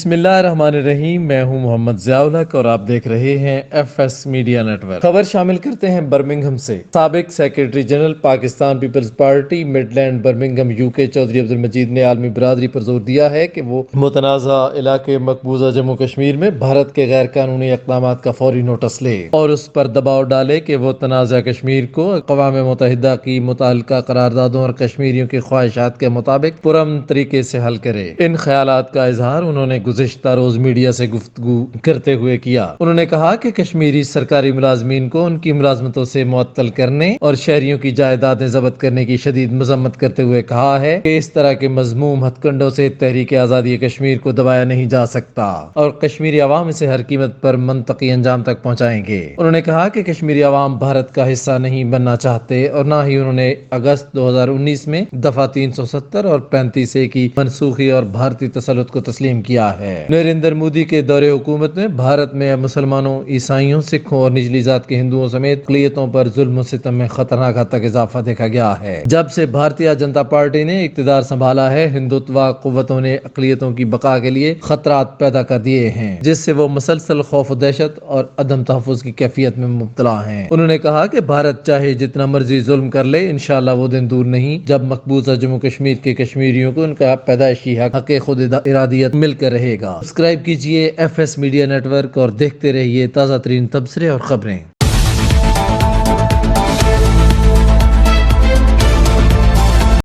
بسم اللہ الرحمن الرحیم۔ میں ہوں محمد ضیاء الحق اور آپ دیکھ رہے ہیں F S media network. خبر شامل کرتے ہیں برمنگھم سے۔ سابق secretary general Pakistan Peoples Party Midland Birmingham U K Chaudhry Abdul Majeed نے عالمی برادری پر زور دیا ہے کہ وہ متنازع علاقے مقبوضہ جموں کشمیر میں بھارت کے غیر قانونی اقدامات کا فوری نوٹس لے اور اس پر دباؤ ڈالے کہ وہ تنازع کشمیر کو اقوام متحدہ کی متعلقہ قراردادوں اور کشمیریوں کی خواہشات کے مطابق پرامن طریقے سے حل کرے۔ ان خیالات کا اظہار انہوں نے گزشتہ روز میڈیا سے گفتگو کرتے ہوئے کیا۔ انہوں نے کہا کہ کشمیری سرکاری ملازمین کو ان کی ملازمتوں سے معطل کرنے اور شہریوں کی جائیدادیں ضبط کرنے کی شدید مذمت کرتے ہوئے کہا ہے کہ اس طرح کے مذموم ہتھ کنڈوں سے تحریک آزادی کشمیر کو دبایا نہیں جا سکتا اور کشمیری عوام اسے ہر قیمت پر منطقی انجام تک پہنچائیں گے۔ انہوں نے کہا کہ کشمیری عوام بھارت کا حصہ نہیں بننا چاہتے اور نہ ہی انہوں نے اگست 2019 میں دفعہ 370 اور 35A کی منسوخی اور بھارتی تسلط کو تسلیم کیا ہے۔ نریندر مودی کے دور حکومت میں بھارت میں مسلمانوں، عیسائیوں، سکھوں اور نچلی ذات کے ہندوؤں سمیت اقلیتوں پر ظلم و ستم میں خطرناک حد تک اضافہ دیکھا گیا ہے۔ جب سے بھارتیہ جنتا پارٹی نے اقتدار سنبھالا ہے، ہندوتوا قوتوں نے اقلیتوں کی بقا کے لیے خطرات پیدا کر دیے ہیں، جس سے وہ مسلسل خوف و دہشت اور عدم تحفظ کی کیفیت میں مبتلا ہیں۔ انہوں نے کہا کہ بھارت چاہے جتنا مرضی ظلم کر لے، انشاءاللہ وہ دن دور نہیں جب مقبوضہ جموں کشمیر کے کشمیریوں کو ان کا پیدائشی حق خود ارادیت مل کر رہے گا۔ سبسکرائب کیجئے F S media network اور دیکھتے رہیے تازہ ترین تبصرے اور خبریں۔